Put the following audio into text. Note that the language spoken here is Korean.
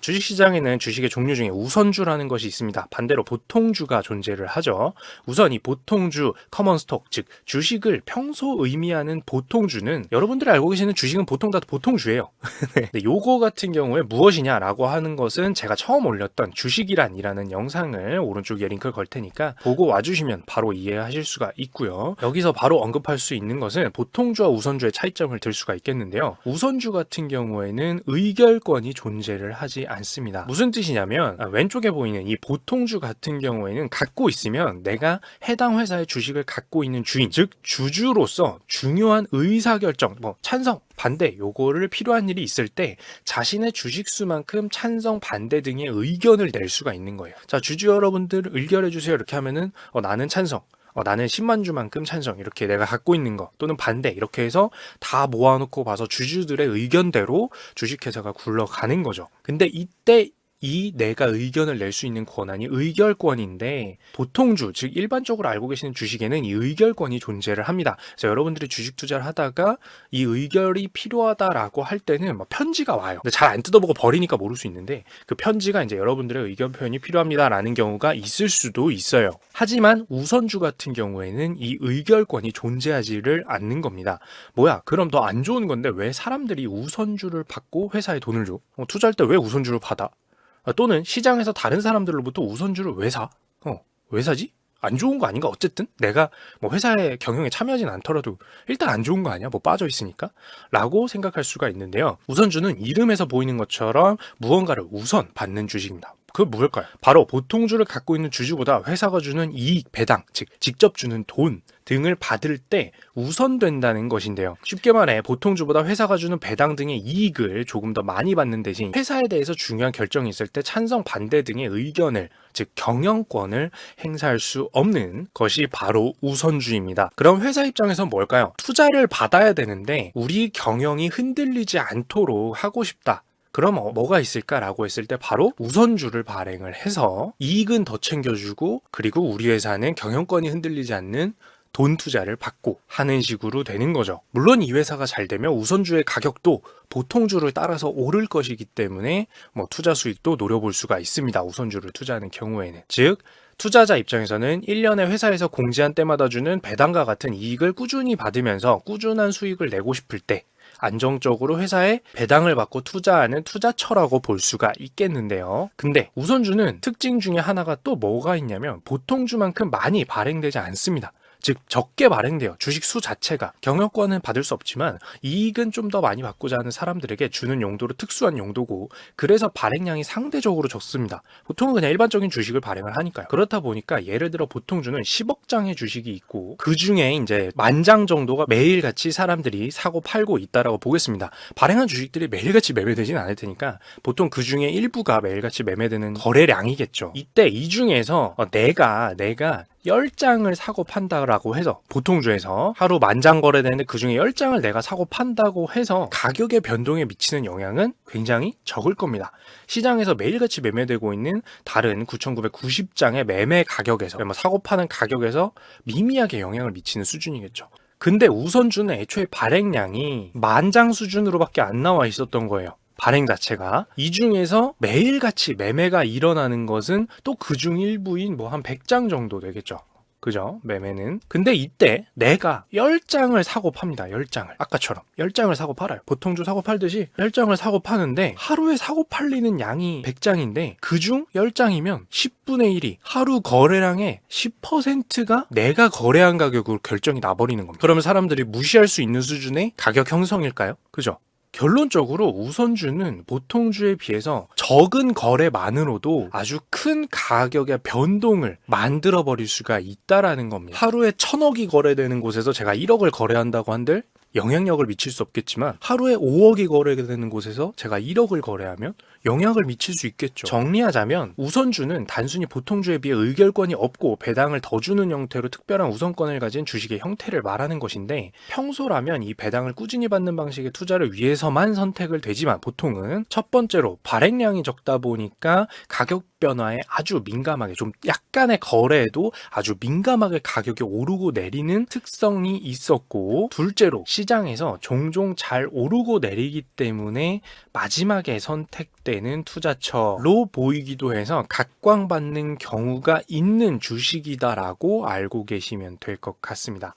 주식시장에는 주식의 종류 중에 우선주라는 것이 있습니다. 반대로 보통주가 존재를 하죠. 우선 이 보통주, 커먼스톡, 즉 주식을 평소 의미하는 보통주는 여러분들이 알고 계시는 주식은 보통 다 보통주예요. 네. 요거 같은 경우에 무엇이냐라고 하는 것은 제가 처음 올렸던 주식이란이라는 영상을 오른쪽에 링크를 걸 테니까 보고 와주시면 바로 이해하실 수가 있고요. 여기서 바로 언급할 수 있는 것은 보통주와 우선주의 차이점을 들 수가 있겠는데요. 우선주 같은 경우에는 의결권이 존재를 하지 않습니다. 무슨 뜻이냐면 왼쪽에 보이는 이 보통주 같은 경우에는 갖고 있으면 내가 해당 회사의 주식을 갖고 있는 주인, 즉 주주로서 중요한 의사결정, 찬성, 반대 요거를 필요한 일이 있을 때 자신의 주식수만큼 찬성, 반대 등의 의견을 낼 수가 있는 거예요. 자, 주주 여러분들 의결해 주세요 이렇게 하면은 나는 찬성, 나는 10만 주만큼 찬성, 이렇게 내가 갖고 있는 거, 또는 반대, 이렇게 해서 다 모아놓고 봐서 주주들의 의견대로 주식회사가 굴러가는 거죠. 근데 이때 이 내가 의견을 낼 수 있는 권한이 의결권인데, 보통주, 즉 일반적으로 알고 계시는 주식에는 이 의결권이 존재를 합니다. 그래서 여러분들이 주식 투자를 하다가 이 의결이 필요하다라고 할 때는 편지가 와요. 근데 잘 안 뜯어보고 버리니까 모를 수 있는데, 그 편지가 이제 여러분들의 의견 표현이 필요합니다라는 경우가 있을 수도 있어요. 하지만 우선주 같은 경우에는 이 의결권이 존재하지를 않는 겁니다. 뭐야, 그럼 더 안 좋은 건데 왜 사람들이 우선주를 받고 회사에 돈을 줘? 투자할 때 왜 우선주를 받아? 또는 시장에서 다른 사람들로부터 우선주를 왜 사? 왜 사지? 안 좋은 거 아닌가? 어쨌든 내가 회사의 경영에 참여하진 않더라도 일단 안 좋은 거 아니야? 빠져 있으니까? 라고 생각할 수가 있는데요. 우선주는 이름에서 보이는 것처럼 무언가를 우선 받는 주식입니다. 그 뭘까요? 바로 보통주를 갖고 있는 주주보다 회사가 주는 이익, 배당, 즉 직접 주는 돈 등을 받을 때 우선된다는 것인데요. 쉽게 말해 보통주보다 회사가 주는 배당 등의 이익을 조금 더 많이 받는 대신 회사에 대해서 중요한 결정이 있을 때 찬성, 반대 등의 의견을, 즉 경영권을 행사할 수 없는 것이 바로 우선주입니다. 그럼 회사 입장에서는 뭘까요? 투자를 받아야 되는데 우리 경영이 흔들리지 않도록 하고 싶다. 그럼 뭐가 있을까라고 했을 때 바로 우선주를 발행을 해서 이익은 더 챙겨주고, 그리고 우리 회사는 경영권이 흔들리지 않는 돈 투자를 받고 하는 식으로 되는 거죠. 물론 이 회사가 잘 되면 우선주의 가격도 보통주를 따라서 오를 것이기 때문에 투자 수익도 노려볼 수가 있습니다. 우선주를 투자하는 경우에는. 즉 투자자 입장에서는 1년에 회사에서 공지한 때마다 주는 배당과 같은 이익을 꾸준히 받으면서 꾸준한 수익을 내고 싶을 때 안정적으로 회사에 배당을 받고 투자하는 투자처라고 볼 수가 있겠는데요. 근데 우선주는 특징 중에 하나가 또 뭐가 있냐면 보통주만큼 많이 발행되지 않습니다. 즉 적게 발행돼요. 주식 수 자체가. 경영권은 받을 수 없지만 이익은 좀 더 많이 받고자 하는 사람들에게 주는 용도로 특수한 용도고, 그래서 발행량이 상대적으로 적습니다. 보통은 그냥 일반적인 주식을 발행을 하니까요. 그렇다 보니까 예를 들어 보통주는 10억 장의 주식이 있고 그 중에 이제 10,000장 정도가 매일같이 사람들이 사고 팔고 있다라고 보겠습니다. 발행한 주식들이 매일같이 매매되지는 않을 테니까 보통 그 중에 일부가 매일같이 매매되는 거래량이겠죠. 이때 이 중에서 내가 10장을 사고 판다라고 해서, 보통주에서 하루 10,000장 거래되는데 그 중에 10장을 내가 사고 판다고 해서 가격의 변동에 미치는 영향은 굉장히 적을 겁니다. 시장에서 매일같이 매매되고 있는 다른 9,990장의 매매 가격에서, 사고 파는 가격에서 미미하게 영향을 미치는 수준이겠죠. 근데 우선주는 애초에 발행량이 10,000장 수준으로밖에 안 나와 있었던 거예요. 발행 자체가. 이 중에서 매일같이 매매가 일어나는 것은 또 그중 일부인 한 100장 정도 되겠죠. 그죠? 매매는. 근데 이때 내가 10장을 사고 팝니다. 10장을. 아까처럼 10장을 사고 팔아요. 보통주 사고 팔듯이 10장을 사고 파는데 하루에 사고 팔리는 양이 100장인데 그중 10장이면 10분의 1이, 하루 거래량의 10%가 내가 거래한 가격으로 결정이 나버리는 겁니다. 그러면 사람들이 무시할 수 있는 수준의 가격 형성일까요? 그죠? 결론적으로 우선주는 보통주에 비해서 적은 거래만으로도 아주 큰 가격의 변동을 만들어버릴 수가 있다라는 겁니다. 하루에 1,000억이 거래되는 곳에서 제가 1억을 거래한다고 한들 영향력을 미칠 수 없겠지만, 하루에 5억이 거래되는 곳에서 제가 1억을 거래하면 영향을 미칠 수 있겠죠. 정리하자면 우선주는 단순히 보통주에 비해 의결권이 없고 배당을 더 주는 형태로 특별한 우선권을 가진 주식의 형태를 말하는 것인데, 평소라면 이 배당을 꾸준히 받는 방식의 투자를 위해서만 선택을 되지만 보통은 첫 번째로 발행량이 적다 보니까 가격 가격 변화에 아주 민감하게, 좀 약간의 거래에도 아주 민감하게 가격이 오르고 내리는 특성이 있었고, 둘째로 시장에서 종종 잘 오르고 내리기 때문에 마지막에 선택되는 투자처로 보이기도 해서 각광받는 경우가 있는 주식이다라고 알고 계시면 될 것 같습니다.